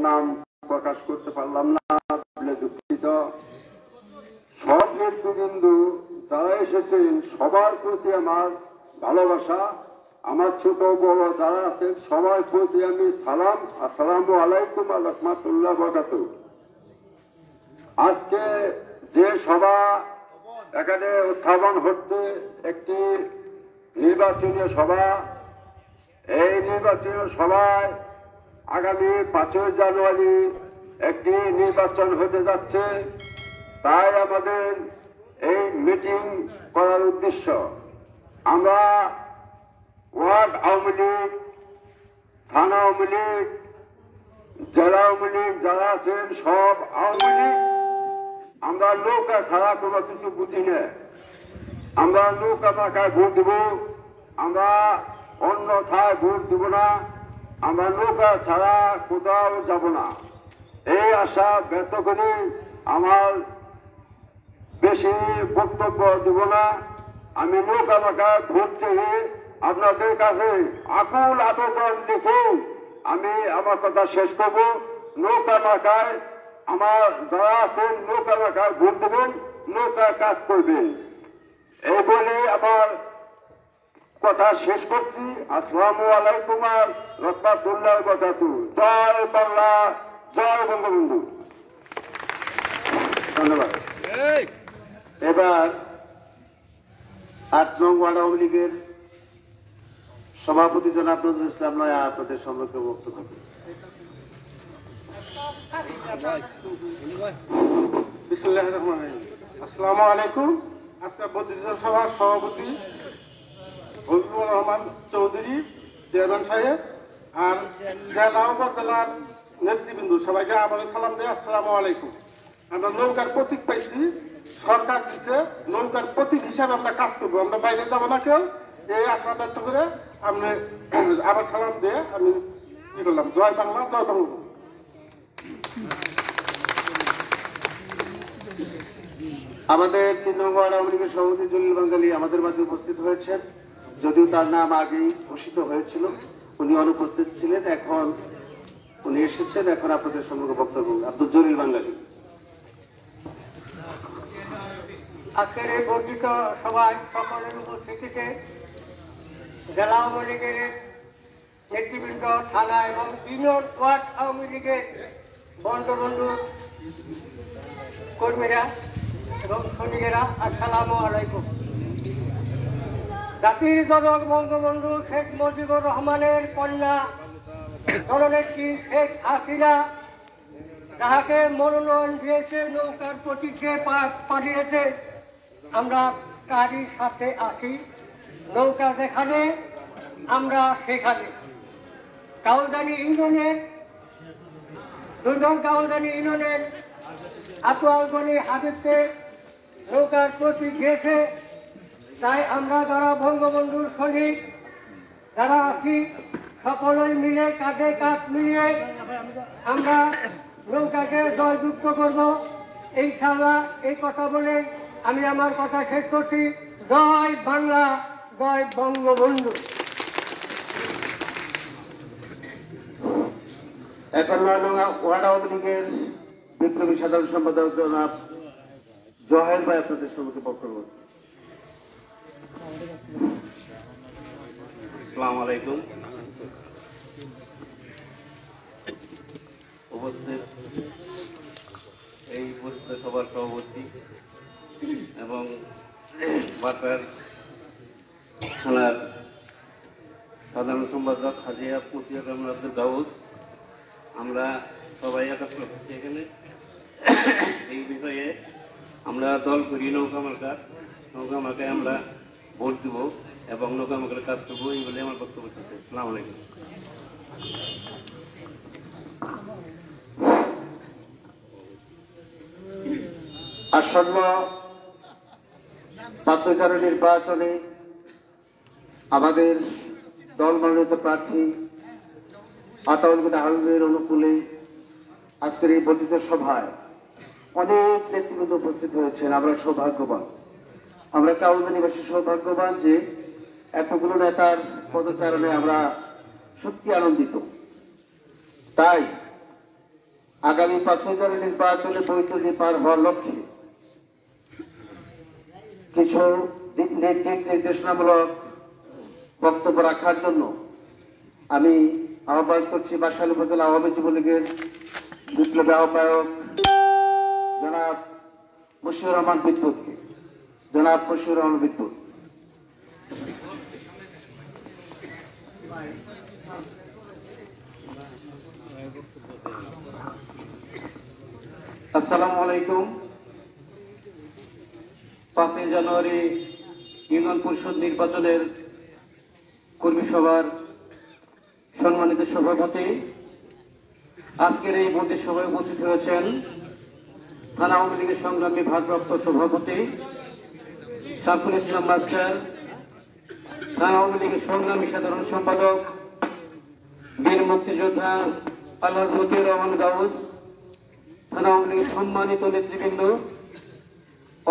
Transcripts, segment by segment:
নাম প্রকাশ করতে পারলাম না বলে দুঃখিত। সব নেতৃবৃন্দু যারা এসেছেন সবার প্রতি আমার ভালোবাসা, আমার ছোট বড় যারা আছেন সবার প্রতি আমি সালাম, আসসালামু আলাইকুম ওয়া রাহমাতুল্লাহি ওয়া বারাকাতুহু। আজকে যে সভা এখানে উত্থাপন হচ্ছে একটি নির্বাচনী সভা। এই নির্বাচনী সভায় আগামী 5 জানুয়ারি একটি নির্বাচন হতে যাচ্ছে। তাই আমাদের এই মিটিং করার উদ্দেশ্য, আমরা ওয়ার্ড আওয়ামী লীগ, থানা আওয়ামী লীগ, জেলা আওয়ামী লীগ যারা আছেন সব আওয়ামী লীগ, আমরা নৌকা ছাড়া কোনো কিছু বুঝি না। আমরা নৌকা মার্কায় ভোট দেব, আমরা অন্যথায় ভোট দেব না, আমরা নৌকা ছাড়া কোথাও যাব না। এই আশা ব্যক্ত করি। আমার বেশি বক্তব্য দেব না। আমি নৌকা মার্কায় ভোট চেয়ে আপনাদের কাছে আকুল আবেদন লিখে আমি আমার কথা শেষ করব। নৌকা মার্কায় আমার যারা আছেন নৌকা মার্কায় ভোট দেবেন, নৌকা কাজ করবেন। এই বলে আমার কথা শেষ করছি। আসসালামু আলাইকুম ওয়া রাহমাতুল্লাহি ওয়া বারাকাতুহু। জয় বাংলা, জয় বঙ্গবন্ধু। ধন্যবাদ। এবার 8 নং ওয়ার্ড আওয়ামী লীগের সভাপতি জনাব নজরুল ইসলাম নয়া আপনাদের সম্পর্কে বক্তব্য রাখবেন। বিসমিল্লাহির রহমানির রহিম। আসসালামু আলাইকুম। আজকে বর্ধিত সভার সভাপতি ফজলুর রহমান চৌধুরী চেয়ারম্যান সাহেব আর জেলা উপজেলার নেতৃবৃন্দ সবাইকে আবার সালাম দেয়। আসসালামু আলাইকুম। আমরা নৌকার প্রতীক পাইছি, সরকার দিচ্ছে, নৌকার প্রতীক হিসাবে আমরা কাজ করবো, আমরা বাইরে যাবো না কেউ। এই আশা ব্যক্ত করে আমি আবার সালাম দিয়ে আমি কি বললাম, জয় বাংলা, জয় বঙ্গবন্ধু। আমাদের 3 নং ওয়ার্ড আওয়ামী লীগের সভাপতি জলিল বাঙ্গালী আমাদের মাঝে উপস্থিত হয়েছেন। যদিও তার নাম আগেই ঘোষিত হয়েছিল, উনি অনুপস্থিত ছিলেন, এখন উনি এসেছেন। এখন আপনাদের সম্মুখে বক্তব্য আব্দুল জলিল বাঙ্গালী। আজকের এই বর্ধিত সভায় সকলের উপস্থিতিতে জেলা আওয়ামী লীগের নেতৃবৃন্দ, থানা এবং 3 নং ওয়ার্ড আওয়ামী লীগের বঙ্গবন্ধু কর্মীরা এবং সৈনিকেরা, আসসালামু আলাইকুম। জাতির জনক বঙ্গবন্ধু শেখ মুজিবুর রহমানের কন্যা জননেত্রী শেখ হাসিনা যাহাকে মনোনয়ন দিয়েছে, নৌকার প্রতীকে পাঠিয়েছে, আমরা তারই সাথে আছি। নৌকা যেখানে আমরা সেখানে। কাউলদানি ইউনিয়নের 2 নং কাউলদানি ইউনিয়নের আতোয়ালগনি হাবিবকে নৌকার প্রতীক দিয়েছে। তাই আমরা যারা বঙ্গবন্ধুর সৈনিক যারা আছি সকলেই মিলে কাঁধে কাঁধ মিলিয়ে আমরা নৌকাকে জয়যুক্ত করব ইনশাআল্লাহ। এই কথা বলে আমি আমার কথা শেষ করছি। জয় বাংলা, জয় বঙ্গবন্ধু। এখন 9 নং ওয়ার্ড আওয়ামী লীগের বিপ্লবী সাধারণ সম্পাদক জনাব জহের ভাই আপনাদের সম্মুখে বক্তব্য। আসসালামু আলাইকুম। উপস্থিত এই উপস্থিত সভার সভাপতি এবং বাটার থানার সাধারণ সম্পাদক হাজী মতিয়ার রহমান আব্দুল দাউদ, আমরা সবাই একত্র হচ্ছি এখানে। এই বিষয়ে আমরা দল করি নৌকা মার্কায় আমরা ভোট দেব এবং নৌকা মার্কার কাজ করবো, এই বলে আমার বক্তব্য শেষ। আসসালামু আলাইকুম। আসন্ন 5 নির্বাচনে আমাদের দল মনোনীত প্রার্থী আতাউল গনি আহমেদের অনুকূলে আজকের এই বর্ধিত সভায় অনেক নেতৃবৃন্দ উপস্থিত হয়েছেন। আমরা সৌভাগ্যবান, আমরা কাউলদানিবাসী সৌভাগ্যবান যে এতগুলো নেতার পদচারণে আমরা সত্যি আনন্দিত। তাই আগামী 5 নির্বাচনে বৈতরণী পার হওয়ার লক্ষ্যে কিছু দিক নির্দেশনামূলক বক্তব্য রাখার জন্য আমি আহ্বান করছি বাকশাল উপজেলা আওয়ামী যুবলীগের বিপ্লবী আহ্বায়ক জনাব মশিউর রহমান বিদ্যুৎকে। জনাব মশিউর রহমান বিদ্যুৎ। আসসালামু আলাইকুম। 5 জানুয়ারি ইউনিয়ন পরিষদ নির্বাচনের কর্মী সভার সম্মানিত সভাপতি, আজকের এই বন্দি সভায় উপস্থিত হয়েছেন থানা আওয়ামী লীগের সংগ্রামী ভারপ্রাপ্ত সভাপতি শামসুল ইসলাম মাস্টার, থানা আওয়ামী লীগের সংগ্রামী সাধারণ সম্পাদক বীর মুক্তিযোদ্ধা আলহাজ মতিউর রহমান গাউস, থানা আওয়ামী লীগের সম্মানিত নেতৃবৃন্দ,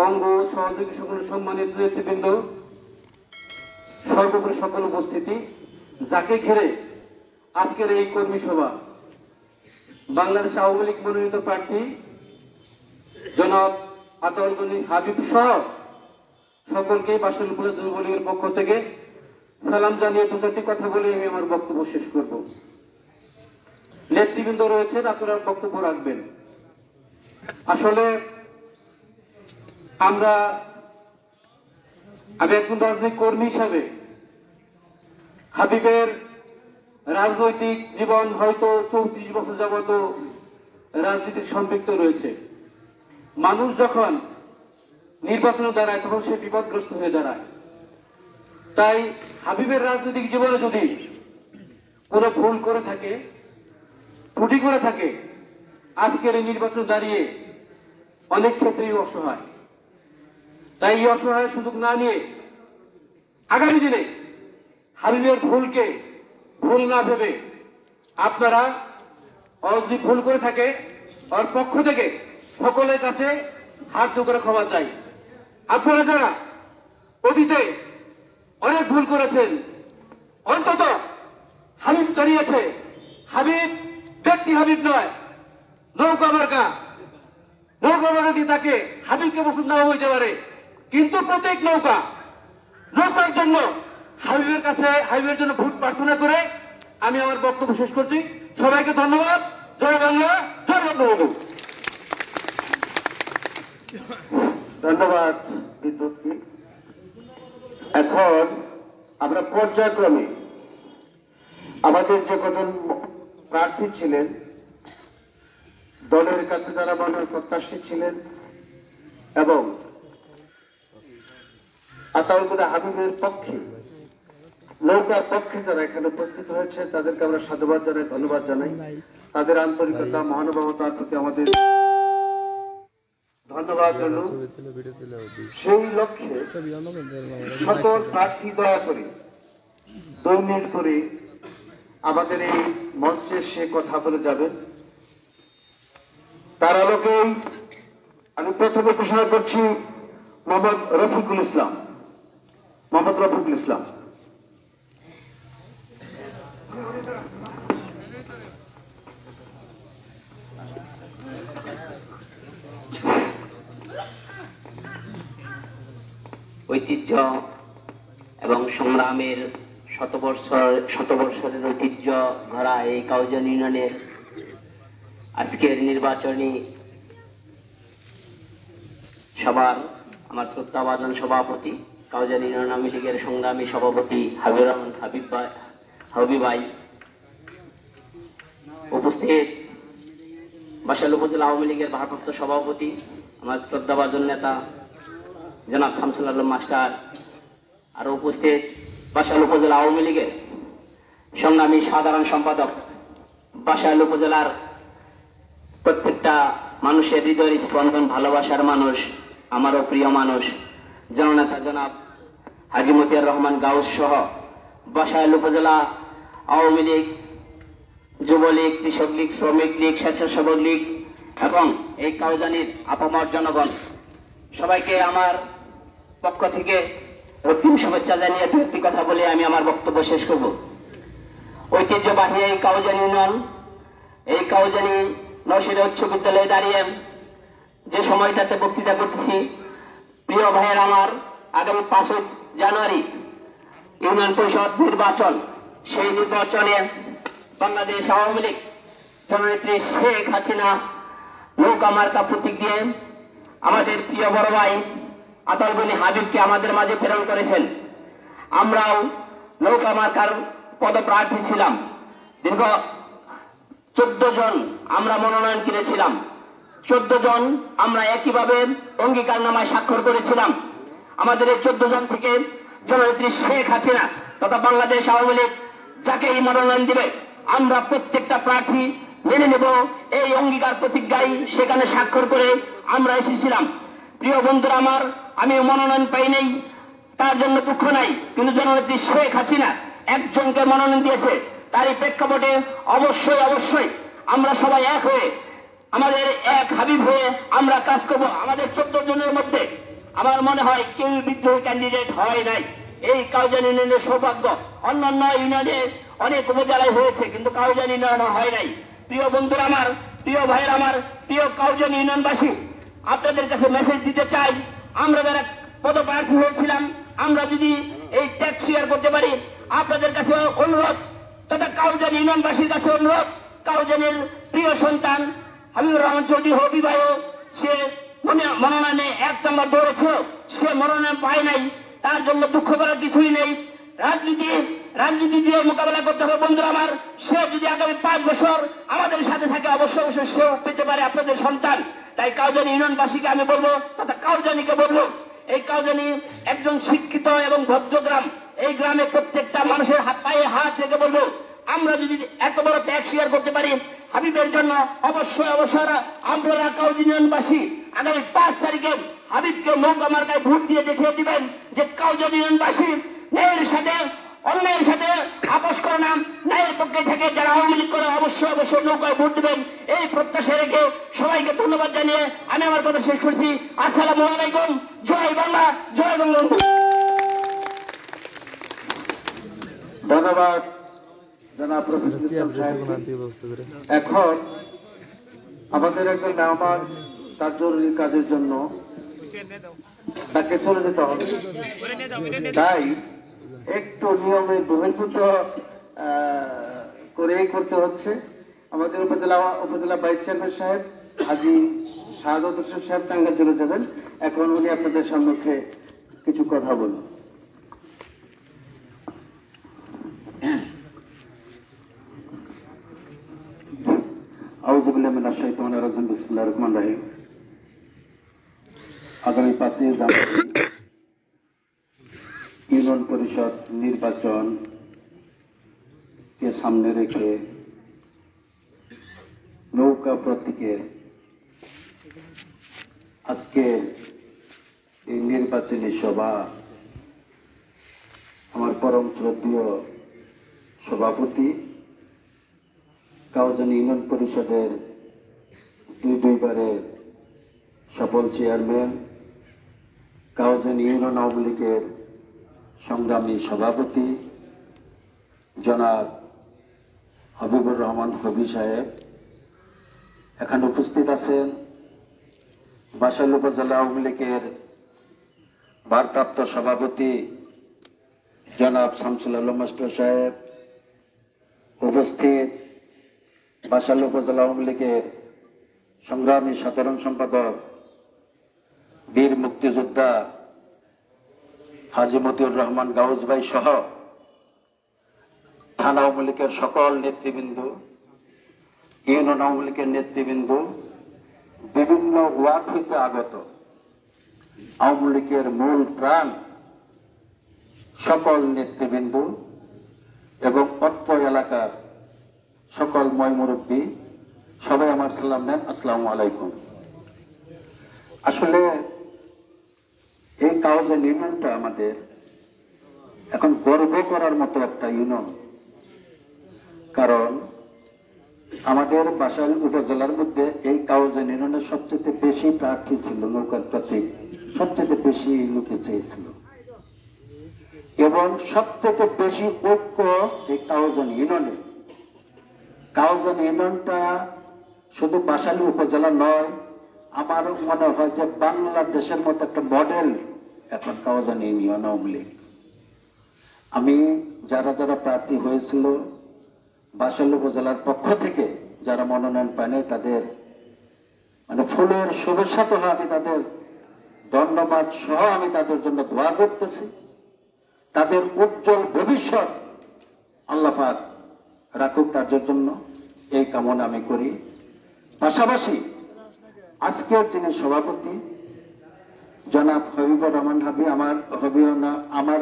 অঙ্গ সহযোগী সকল সম্মানিত নেতৃবৃন্দ, সর্বোপরি সকল উপস্থিতি, যাকে ঘিরে আজকের এই কর্মী সভা, বাংলাদেশ আওয়ামী লীগ মনোনীত প্রার্থী জনাব আতাউল গনি হাবিব সহ সকলকে বাকশাল উপজেলা যুবলীগের পক্ষ থেকে সালাম জানিয়ে 2-4টি কথা বলে আমি আমার বক্তব্য শেষ করব। নেতৃবৃন্দ রয়েছেন, আপনারা বক্তব্য রাখবেন। আসলে আমি একজন রাজনৈতিক কর্মী হিসাবে হাবিবের রাজনৈতিক জীবন হয়তো 34 বছর যাবত রাজনীতির সম্পৃক্ত রয়েছে। মানুষ যখন নির্বাচনে দাঁড়ায় তখন সে বিপদগ্রস্ত হয়ে দাঁড়ায়। তাই হাবিবের রাজনৈতিক জীবনে যদি কোনো ভুল করে থাকে, ত্রুটি করে থাকে, আজকের এই নির্বাচনে দাঁড়িয়ে অনেক ক্ষেত্রেই অসহায়। তাই এই অসহায় সুযোগ না নিয়ে আগামী দিনে হাবিবের ভুলকে ভুল না ভেবে আপনারা যদি ভুল করে থাকে ওর পক্ষ থেকে সকলের কাছে হাত জোর করে ক্ষমা চাই। আপনারা যারা অতীতে অনেক ভুল করেছেন, অন্তত হাবিব দাঁড়িয়েছে, হাবিব ব্যক্তি হাবিব নয়, নৌকা মার্কা দিয়ে তাকে হাবিবকে পছন্দ না হইতে পারে, কিন্তু প্রত্যেক নৌকার জন্য হাবিবের জন্য ভোট প্রার্থনা করে আমি আমার বক্তব্য শেষ করছি। সবাইকে ধন্যবাদ। জয় বাংলা, জয় বঙ্গবন্ধু। ধন্যবাদ বিদ্যুৎকে। এখন আমরা পর্যায়ক্রমে আমাদের যে কজন প্রার্থী ছিলেন, দলের কাছে যারা মানুষ প্রত্যাশী ছিলেন এবং আতাউল গনি হাবিবের পক্ষে, নৌকার পক্ষে যারা এখানে উপস্থিত হয়েছে তাদেরকে আমরা সাধুবাদ জানাই, ধন্যবাদ জানাই। তাদের আন্তরিকতা, মহানুভবতার প্রতি আমাদের ধন্যবাদ জানাই। সেই লক্ষ্যে সকল প্রার্থী দয়া করে 2 মিনিট করে আমাদের এই মঞ্চে সে কথা বলে যাবেন। তার আলোকেই আমি প্রথমে ঘোষণা করছি মোহাম্মদ রফিকুল ইসলাম। ঐতিহ্য এবং সংগ্রামের শতবর্ষের ঐতিহ্য ঘরা এই কাউজান ইউনিয়নের আজকের নির্বাচনী সভার আমার শ্রদ্ধাভাজন সভাপতি, কাউজান ইউনিয়ন আওয়ামী লীগের সংগ্রামী সভাপতি হাবিবুর রহমান হাবিব ভাই, উপস্থিত বাকশাল উপজেলা আওয়ামী লীগের ভারপ্রাপ্ত সভাপতি আমার শ্রদ্ধাভাজন নেতা জনাব শামসুল আলম মাস্টার, আরো উপস্থিত বাকশাল উপজেলা আওয়ামী লীগের সংগ্রামী সাধারণ সম্পাদক, বাকশাল উপজেলার প্রত্যেকটা মানুষের হৃদয়ের স্পন্দন, ভালোবাসার মানুষ, আমারও প্রিয় মানুষ, জননেতা জনাব হাজী মতিউর রহমান গাউস সহ বাকশাল উপজেলা আওয়ামী লীগ, যুবলীগ, কৃষক লীগ, শ্রমিক লীগ, স্বেচ্ছাসেবক লীগ এবং এই কাউজানির আপামর জনগণ, সবাইকে আমার পক্ষ থেকে অগ্রিম শুভেচ্ছা জানিয়ে 2টি কথা বলে আমি আমার বক্তব্য শেষ করব। ঐতিহ্যবাহী এই কাউজানি ইউনিয়ন, এই কাউজানি নরসিংদী উচ্চ বিদ্যালয়ে দাঁড়িয়ে যে সময়টাতে বক্তৃতা করতেছি, প্রিয় ভাইয়ের আমার, আগামী 5 জানুয়ারি ইউনিয়ন পরিষদ নির্বাচন, সেই নির্বাচনে বাংলাদেশ আওয়ামী লীগ জননেত্রী শেখ হাসিনা নৌকা মার্কা প্রতীক দিয়ে আমাদের প্রিয় বড় ভাই আতাল গনি হাবিবকে আমাদের মাঝে প্রেরণ করেছেন। আমরাও নৌকা মার্কার পদপ্রার্থী ছিলাম। দীর্ঘ 14 জন আমরা মনোনয়ন কিনেছিলাম। 14 জন আমরা একইভাবে অঙ্গীকারনামায় স্বাক্ষর করেছিলাম। আমাদের এই 14 জন থেকে জননেত্রী শেখ হাসিনা তথা বাংলাদেশ আওয়ামী লীগ যাকে এই মনোনয়ন দিবে আমরা প্রত্যেকটা প্রার্থী মেনে নেব, এই অঙ্গীকার প্রতিজ্ঞায় সেখানে স্বাক্ষর করে আমরা এসেছিলাম। প্রিয় বন্ধুরা আমার, আমি মনোনয়ন পাই নাই, তার জন্য দুঃখ নাই, কিন্তু জননেত্রী শেখ হাসিনা একজনকে মনোনয়ন দিয়েছে। তারই প্রেক্ষাপটে অবশ্যই আমরা সবাই এক হয়ে, আমাদের এক হাবিব হয়ে আমরা কাজ করব। আমাদের 14 জনের মধ্যে আমার মনে হয় কেউ বিদ্রোহী ক্যান্ডিডেট হয় নাই। এই কাউজান ইউনিয়নের সৌভাগ্য, অন্যান্য ইউনিয়নে অনেক উপজেলায় হয়েছে, কিন্তু কাউজান ইউনিয়ন হয় নাই। প্রিয় বন্ধুরা আমার, প্রিয় ভাইয়ের আমার, প্রিয় কাউজান ইউনিয়নবাসী, আপনাদের কাছে মেসেজ দিতে চাই, আমরা যারা পদপ্রার্থী হয়েছিলাম, আমরা যদি এই ত্যাগ স্বীকার করতে পারি, আপনাদের কাছে অনুরোধ তথা কাউজান ইউনিয়নবাসীর কাছে অনুরোধ, কাউজানের প্রিয় সন্তান হাবিবুর রহমান চৌধুরী হবি ভাই, সে মনোনয়নে 1 নম্বর দৌড়েছে, সে মনোনয়ন পায় নাই, তার জন্য দুঃখ করার কিছুই নেই। রাজনীতি দিয়ে মোকাবেলা করতে হবে বন্ধুরা আমার। সে যদি আগামী 5 বছর আমাদের সাথে থাকে, অবশ্যই সেও পেতে পারে আপনাদের সন্তান। তাই কাউজানি ইউনিয়নবাসীকে আমি বলবো, তথা কাউজানিকে বলবো, এই কাউজানি একজন শিক্ষিত এবং ভদ্র গ্রাম। এই গ্রামে প্রত্যেকটা মানুষের পায়ে হাত রেখে বলবো, আমরা যদি এত বড় ত্যাগ স্বীকার করতে পারি হাবিবের জন্য, অবশ্যই আমরা কাউজানি ইউনিয়নবাসী আগামী 5 তারিখে হাবিবকে নৌকা মার্কায় ভোট দিয়ে দেখিয়ে দিবেন যে কাউজানি ইউনিয়নবাসী ন্যায়ের সাথে অন্যায়ের সাথে আপোষ করে না, ন্যায়ের পক্ষে থেকে যারা আওয়ামী লীগ করে অবশ্যই নৌকায় ভোট দেবেন। এই প্রত্যাশা রেখে সবাইকে ধন্যবাদ জানিয়ে আমি আমার কথা শেষ করছি। আসসালামু আলাইকুম। জয় বাংলা, জয় বঙ্গবন্ধু। ধন্যবাদ জনাব প্রফেসর সাহেব। এখন আমাদের একজন মেহমান তার জরুরি কাজের জন্য তাকে চলে যেতে হবে, তাই একটু নিয়মে বহির্ভূত করেই করতে হচ্ছে। আমাদের উপজেলা ভাইস চেয়ারম্যান সাহেব হাজী শাহাদত হোসেন সাহেব টাঙ্গাইল চলে যাবেন। এখন উনি আপনাদের সম্মুখে কিছু কথা বলুন। আউযু বিল্লাহি মিনাশ শাইতানির রাজিম। বিসমিল্লাহির রহমানির রহিম। আগামী 5 জানুয়ারি ইউনিয়ন পরিষদ নির্বাচনকে সামনে রেখে নৌকা প্রতীকে আজকে এই নির্বাচনী সভা আমার পরম শ্রদ্ধেয় সভাপতি, কাউজানি ইউনিয়ন পরিষদের দুইবারের সফল চেয়ারম্যান, কাউজানি ইউনিয়ন আওয়ামী লীগের সংগ্রামী সভাপতি জনাব হাবিবুর রহমান হবি সাহেব, এখানে উপস্থিত আছেন বাসাইল উপজেলা আওয়ামী লীগের ভারপ্রাপ্ত সভাপতি জনাব শামসুল আলম মাস্টার সাহেব, উপস্থিত বাসাইল উপজেলা আওয়ামী লীগের সংগ্রামী সাধারণ সম্পাদক বীর মুক্তিযোদ্ধা হাজী মতিউর রহমান গাউস ভাই সহ থানা আওয়ামী লীগের সকল নেতৃবৃন্দ, ইউনিয়ন আওয়ামী লীগের নেতৃবৃন্দ, বিভিন্ন ওয়ার্ড হইতে আগত আওয়ামী লীগের মূল প্রাণ সকল নেতৃবৃন্দ এবং অত্র এলাকার সকল ময়মুরব্বী, সবাই আমার সালাম দেন, আসসালামু আলাইকুম। আসলে এই কাউজানি ইউনিয়নটা আমাদের এখন গর্ব করার মতো একটা ইউনিয়ন, কারণ আমাদের বাসাইল উপজেলার মধ্যে এই কাউজানি ইউনিয়নের সবচেয়ে বেশি প্রার্থী ছিল, নৌকার প্রতীক সবচেয়ে বেশি লোকে চেয়েছিল এবং সবচেয়ে বেশি ঐক্য এই কাউজানি ইউনিয়নে। কাউজানি ইউনিয়নটা শুধু বাসাইল উপজেলা নয়, আমার মনে হয় যে বাংলাদেশের মতো একটা মডেল এখন কাওয়াজানি ইউনিয়ন আওয়ামী লীগ। আমি যারা যারা প্রার্থী হয়েছিল বাসাইল উপজেলার পক্ষ থেকে, যারা মনোনয়ন পায়নি, তাদের মানে ফুলের শুভেচ্ছা তো আমি তাদের ধন্যবাদ সহ আমি তাদের জন্য দোয়া করতেছি। তাদের উজ্জ্বল ভবিষ্যৎ আল্লাহ পাক রাখুক তাদের জন্য, এই কামনা আমি করি। পাশাপাশি আজকের যিনি সভাপতি জনাব হবিবুর রহমান হাবি, আমার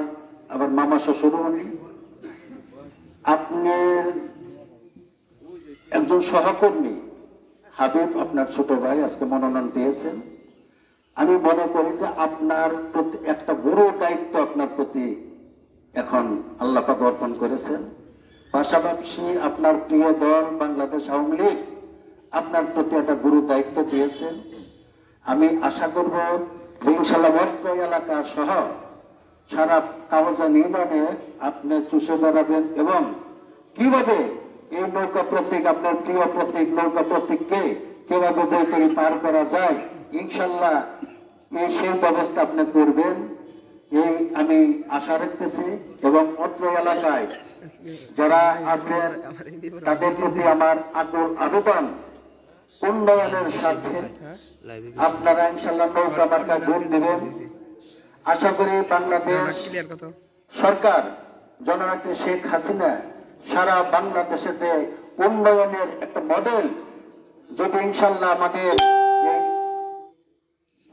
আবার মামা শ্বশুর উনি, আপনি একজন সহকর্মী হাবিব, আপনার ছোট ভাই আজকে মনোনয়ন পেয়েছেন। আমি মনে করি যে আপনার প্রতি একটা বড় দায়িত্ব আপনার প্রতি এখন আল্লাহ পাক অর্পণ করেছেন। পাশাপাশি আপনার প্রিয় দল বাংলাদেশ আওয়ামী লীগ আপনার প্রতি একটা গুরু দায়িত্ব দিয়েছেন। আমি আশা করব যে ইনশাল্লাহ অত্র এলাকা সহ সারা কাওয়াজানি ইউনিয়নে আপনি চুষে বেড়াবেন এবং কিভাবে এই নৌকা প্রতীক, আপনার প্রিয় প্রতীক নৌকা প্রতীককে কিভাবে বৈতরী পার করা যায়, ইনশাল্লাহ সেই ব্যবস্থা আপনি করবেন, এই আমি আশা রাখতেছি। এবং অত্র এলাকায় যারা আছেন তাদের প্রতি আমার আকুল আবেদন, উন্নয়নের সাথে আপনারা ইনশাল্লাহ নৌকা মার্কা ভোট দেবেন। আশা করি বাংলাদেশ সরকার জননেত্রী শেখ হাসিনা সারা বাংলাদেশে যে উন্নয়নের একটা মডেল, যদি ইনশাল্লাহ আমাদের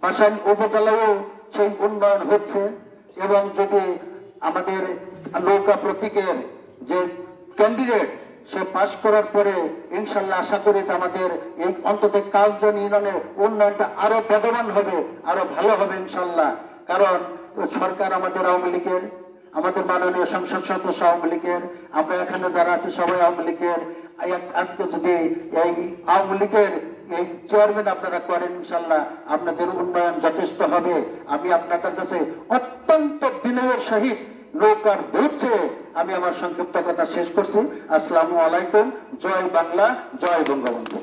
বাসাইল উপজেলায়ও সেই উন্নয়ন হচ্ছে এবং যদি আমাদের নৌকা প্রতীকের যে ক্যান্ডিডেট সে পাশ করার পরে ইনশাল্লাহ আশা করি আমাদের এই অন্তত কাওয়াজানি ইউনিয়নের উন্নয়নটা আরো বেগবান হবে, আরো ভালো হবে ইনশাল্লাহ। কারণ সরকার আমাদের আওয়ামী লীগের, আমাদের মাননীয় সংসদ সদস্য আওয়ামী লীগের, আমরা এখানে যারা আছি সবাই আওয়ামী লীগের। আজকে যদি এই আওয়ামী লীগের এই চেয়ারম্যান আপনারা করেন ইনশাল্লাহ আপনাদের উন্নয়ন যথেষ্ট হবে। আমি আপনাদের কাছে অত্যন্ত বিনয়ের সহিত নৌকার ভোট চেয়ে আমি আমার সংক্ষিপ্ত কথা শেষ করছি। আসসালামু আলাইকুম। জয় বাংলা, জয় বঙ্গবন্ধু।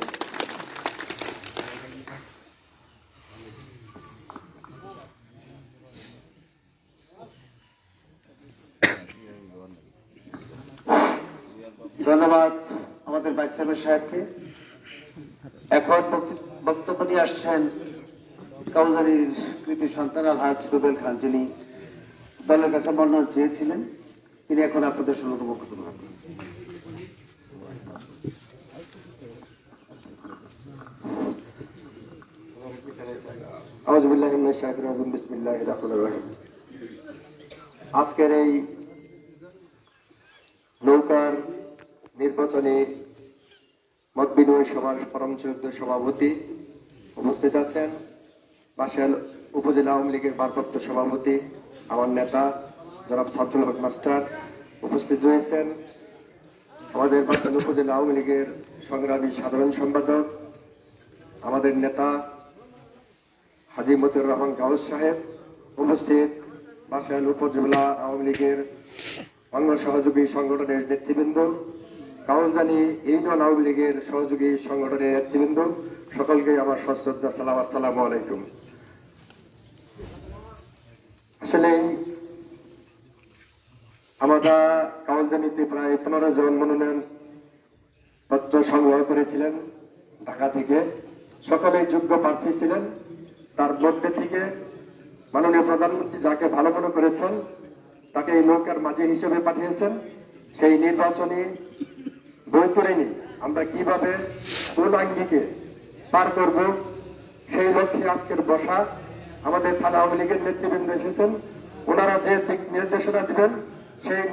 ধন্যবাদ আমাদের ভাইস চেয়ারম্যান সাহেবকে। এখন বক্তব্য নিয়ে আসছেন কাওয়াজানির কৃতি সন্তান আলহাজ রুবেল খান, যিনি দলের কাছে মনোনয়ন চেয়েছিলেন। তিনি এখন আপনাদের সঙ্গে বক্তব্য রাখবেন। আউযুবিল্লাহি মিনাশ শাইতানির রাজিম, বিসমিল্লাহির রহমানির রহিম। আজকের এই নৌকার নির্বাচনী মত বিনিময় সভার পরম শ্রদ্ধ সভাপতি উপস্থিত আছেন, বাসাইল উপজেলা আওয়ামী লীগের ভারপ্রাপ্ত সভাপতি আমার নেতা জনাব সাদুল হক মাস্টার উপস্থিত রয়েছেন, আমাদের বাসাইল উপজেলা আওয়ামী লীগের সংগ্রামী সাধারণ সম্পাদক আমাদের নেতা হাজী মতিউর রহমান গাউস সাহেব উপস্থিত, বাসাইল উপজেলা আওয়ামী লীগের অঙ্গ সহযোগী সংগঠনের নেতৃবৃন্দ, কাওয়াজানি ইউনিয়ন আওয়ামী লীগের সহযোগী সংগঠনের নেতৃবৃন্দ, সকলকে আমার সশ্রদ্ধ সালাম, আসসালামু আলাইকুম। আসলে আমরা কাওয়াজানিতে প্রায় 15 জন মনোনয়ন পত্র সংগ্রহ করেছিলেন ঢাকা থেকে। সকলেই যোগ্য প্রার্থী ছিলেন। তার মধ্যে থেকে মাননীয় প্রধানমন্ত্রী যাকে ভালো মনে করেছেন তাকে এই নৌকার মাঝি হিসেবে পাঠিয়েছেন। সেই নির্বাচনী বৈতরণী আমরা কিভাবে কোন আঙ্গিকে পার করব সেই লক্ষ্যে আজকের বসা। আমাদের থানা আওয়ামী লীগের নেতৃবৃন্দ এসেছেন, ওনারা যে দিক নির্দেশনা দিবেন সেই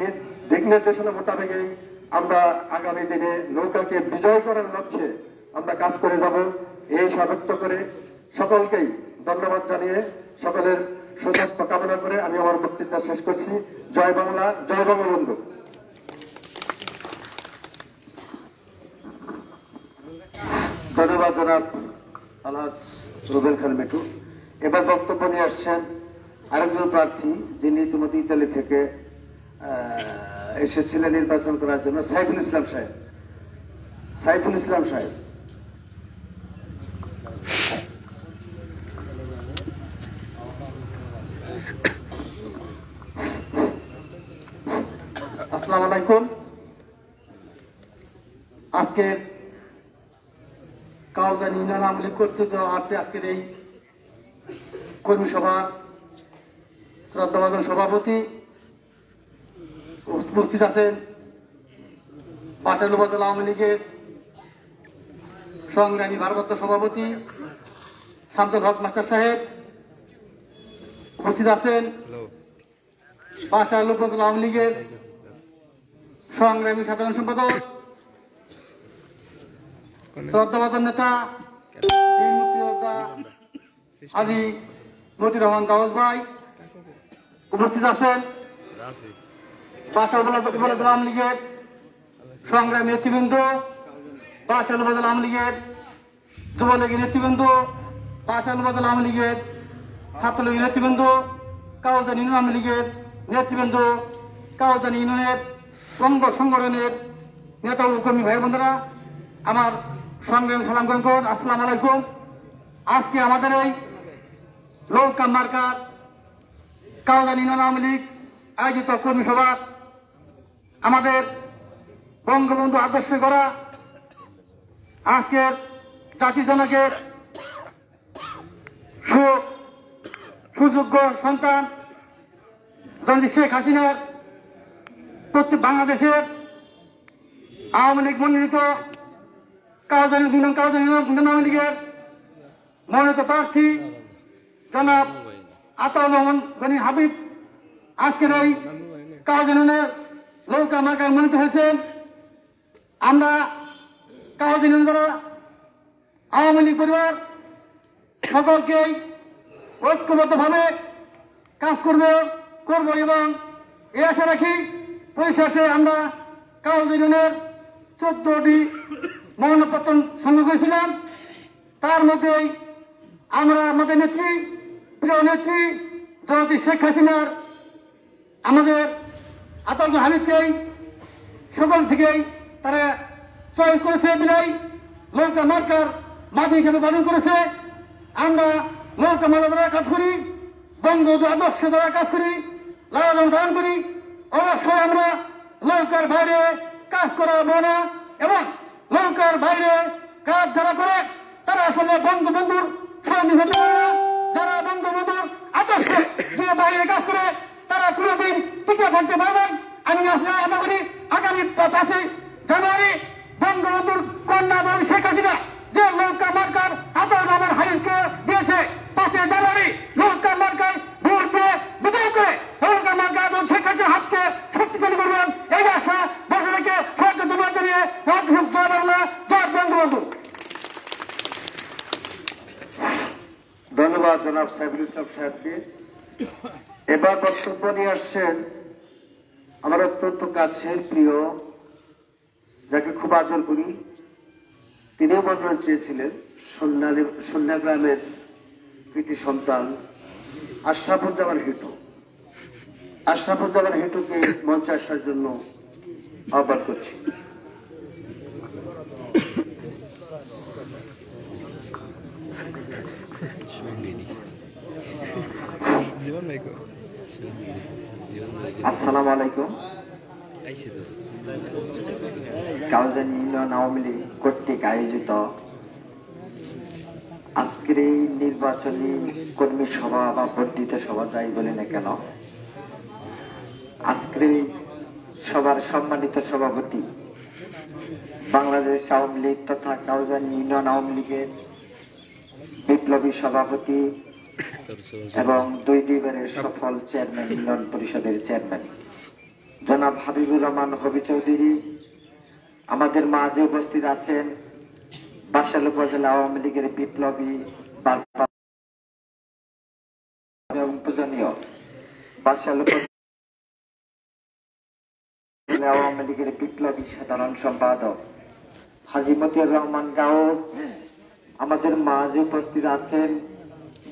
দিক নির্দেশনা মোতাবেকই আমরা আগামী দিনে নৌকাকে বিজয় করার লক্ষ্যে আমরা কাজ করে যাব। এই সাব্যস্ত করে সকলকেই ধন্যবাদ জানিয়ে সকলের সুস্বাস্থ্য কামনা করে আমি আমার বক্তৃতা শেষ করছি। জয় বাংলা, জয় বঙ্গবন্ধু। ধন্যবাদ জনাব আলহাজ রুবেল খান মিঠু। এবার বক্তব্য নিয়ে আসছেন আরেকজন প্রার্থী যিনি ইতিমধ্যে ইতালি থেকে এসেছিলেন নির্বাচন করার জন্য, সাইফুল ইসলাম সাহেব। সাইফুল ইসলাম সাহেব আসসালামু আলাইকুম। আজকের কাউজানি ইউনিয়ন আওয়ামী লীগ কর্তৃক আজকের এই কর্মী সভা শ্রদ্ধাভাজন সভাপতি উপস্থিত আছেন বাসাইল উপজেলা আওয়ামী লীগের সংগ্রামী ভারপ্রাপ্ত সভাপতি শামসুল হক মাস্টার সাহেব, উপস্থিত আছেন বাসাইল উপজেলা আওয়ামী লীগের সংগ্রামী সাধারণ সম্পাদক শ্রদ্ধাভাজন নেতা বীর মুক্তিযোদ্ধা আলী মতিউর রহমান কাওয়াস ভাই, উপস্থিত আছেন বাসাইল উপজেলা আওয়ামী লীগের সংগ্রামী নেতৃবৃন্দ, বাসাইল উপজেলা আওয়ামী লীগের যুবলীগের নেতৃবৃন্দ, বাসাইল উপজেলা আওয়ামী লীগের ছাত্রলীগের নেতৃবৃন্দ, কাউজানি ইউনিয়ন আওয়ামী লীগের নেতৃবৃন্দ, কাউজানি ইউনিয়নের অঙ্গ সংগঠনের নেতা ও কর্মী ভাই বোনেরা, আমার সংগ্রামী সালাম গ্রহণ করুন। আসসালামু আলাইকুম। আজকে আমাদের এই নৌকা মার্কার কাউজানি ইউনিয়ন আওয়ামী লীগ আয়োজিত কর্মী সভা আমাদের বঙ্গবন্ধু আদর্শ করা আজকের জাতি জনকের সুযোগ্য সন্তান জননেত্রী শেখ হাসিনার প্রত্যেক বাংলাদেশের আওয়ামী লীগ মনোনীত কাউজানি ইউনিয়ন আওয়ামী লীগের মনোনীত প্রার্থী জনাব আতাউর রহমান গনি হাবিব আজকের এই কাউজানি ইউনিয়নের নৌকা মার্কায় মনোনীত হয়েছেন। আমরা কাউজানি ইউনিয়ন দ্বারা আওয়ামী লীগ পরিবার সকলকেই ঐক্যবদ্ধভাবে কাজ করব এবং এই আশা রাখি পরিশেষে আমরা কাউজানি ইউনিয়নের 14টি মনোনয়নপত্র সংগ্রহ করেছিলাম। তার মধ্যেই আমরা আমাদের নেত্রী, প্রিয় নেত্রী জননেত্রী শেখ হাসিনার আমাদের আতাউর হামিদকেই সকল থেকেই তারা চয়েস করেছে, বিদায় নৌকা মার্কার মাঝি হিসেবে পালন করেছে। আমরা নৌকা মার্কা দ্বারা কাজ করি, বঙ্গবন্ধু আদর্শ দ্বারা কাজ করি, লালন ধারণ করি। অবশ্যই আমরা নৌকার বাইরে কাজ করাবো না এবং নৌকার বাইরে কাজ যারা করে তারা আসলে বঙ্গবন্ধুর সঙ্গী হতে পারে না। যারা বঙ্গবন্ধুর আদর্শ দিয়ে বাইরে কাজ করে তারা কোনোদিন টিকে থাকতে পারে না। আমি আসলে আশা করি আগামী 5 জানুয়ারি বঙ্গবন্ধুর কন্যা দল শেখ হাসিনা যে নৌকা মার্কার আতাউর রহমান হাবিবকে দিয়েছে, 5 জানুয়ারি নৌকা মার্কায় ভোট দিয়ে বিজয় করে নৌকা মার্কা দল শেখ হাসিনার হাতকে শক্তিশালী করবেন এই আশা বসে রেখে সরকার ধন্যবাদ জানিয়ে জয় বাংলা, জয় বঙ্গবন্ধু। ধন্যবাদ জনাব সাইফুল ইসলাম সাহেবকে। এবার বক্তব্য নিয়ে আসছেন আমার অত্যন্ত কাছের প্রিয়, যাকে খুব আদর করি, তিনিও মনোনয়ন চেয়েছিলেন, সন্ধ্যা গ্রামের কৃতি সন্তান আশরাফুজ্জামান হিটু। আশরাফুজ্জামান হিটুকে মঞ্চে আসার জন্য আহ্বান করছি। আসসালামু আলাইকুম। কাউজানি ইউনিয়ন আওয়ামী লীগ কর্তৃক আয়োজিত আজকের এই নির্বাচনী কর্মী সভা বা বর্ধিত সভা যাই বলি না কেন, আজকের এই সভার সম্মানিত সভাপতি বাংলাদেশ আওয়ামী লীগ তথা কাউজানি ইউনিয়ন আওয়ামী লীগের বিপ্লবী সভাপতি এবং 2 বারের সফল চেয়ারম্যান, ইউনিয়ন পরিষদের চেয়ারম্যান জনাব হাবিবুর রহমান হবি চৌধুরী, আমাদের মাঝে উপস্থিত আছেন বাসাইল উপজেলা আওয়ামী লীগের বিপ্লবী পূজনীয় বাসাইল উপজেলা আওয়ামী লীগের বিপ্লবী সাধারণ সম্পাদক হাজী মতিউর রহমান গাউস, আমাদের মাঝে উপস্থিত আছেন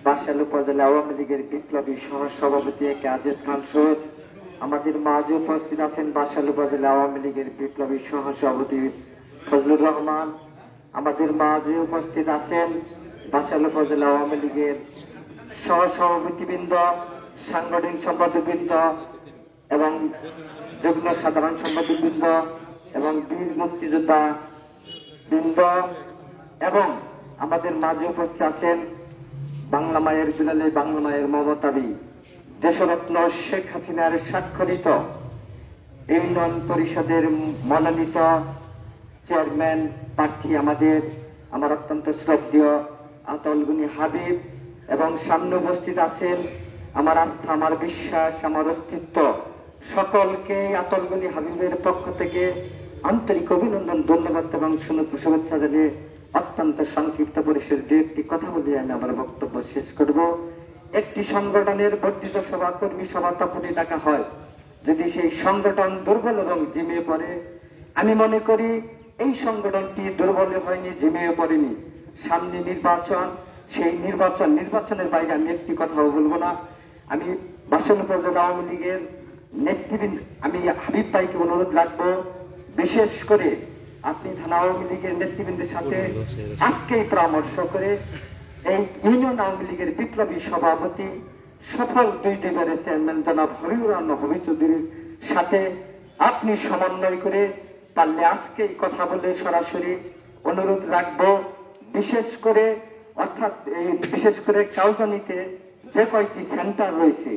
বাসাইল উপজেলা আওয়ামী লীগের বিপ্লবী সহ সভাপতি কাজেদ খান সৈয়দ, আমাদের মাঝে উপস্থিত আছেন বাসাইল উপজেলা আওয়ামী লীগের বিপ্লবী সহ সভাপতি ফজলুর রহমান, আমাদের মাঝে উপস্থিত আছেন বাসাইল উপজেলা আওয়ামী লীগের সহ সভাপতিবৃন্দ, সাংগঠনিক সম্পাদকবৃন্দ, এবং যুগ্ম সাধারণ সম্পাদক বৃন্দ এবং বীর মুক্তিযোদ্ধা বৃন্দ এবং আমাদের মাঝে উপস্থিত আছেন বাংলা মায়ের বিলালে বাংলা মায়ের মমতাবী দেশরত্ন শেখ হাসিনার স্বাক্ষরিত ইউনিয়ন পরিষদের মনোনীত চেয়ারম্যান প্রার্থী আমার অত্যন্ত শ্রদ্ধেয় আতলগুনি হাবিব এবং সামনে উপস্থিত আছেন আমার আস্থা, আমার বিশ্বাস, আমার অস্তিত্ব সকলকে আতলগুনি হাবিবের পক্ষ থেকে আন্তরিক অভিনন্দন, ধন্যবাদ এবং শুভেচ্ছা জানিয়ে অত্যন্ত সংক্ষিপ্ত পরিসরে দু একটি কথা বলে আমি আমার বক্তব্য শেষ করব। একটি সংগঠনের বর্ধিত সভা, কর্মী সভা তখনই ডাকা হয় যদি সেই সংগঠন দুর্বল এবং ঝিমিয়ে পড়ে। আমি মনে করি এই সংগঠনটি দুর্বল হয়নি, ঝিমিয়ে পড়েনি। সামনে নির্বাচন, সেই নির্বাচনের বাইরে আমি একটি কথাও বলবো না। আমি বাসন উপজেলা আওয়ামী লীগের নেতৃবৃন্দ, আমি হাবিব ভাইকে অনুরোধ রাখবো, বিশেষ করে আপনি থানা আওয়ামী লীগের নেতৃবৃন্দের সাথে আজকেই পরামর্শ করে এই ইউনিয়ন আওয়ামী লীগের বিপ্লবী সভাপতি সফল 2 টিমের চেয়ারম্যান জনাব হবিবুর রহমান হবি চৌধুরীর সাথে আপনি সমন্বয় করে পারলে আজকেই কথা বলে সরাসরি অনুরোধ রাখবো। বিশেষ করে কাউজানিতে যে কয়টি সেন্টার রয়েছে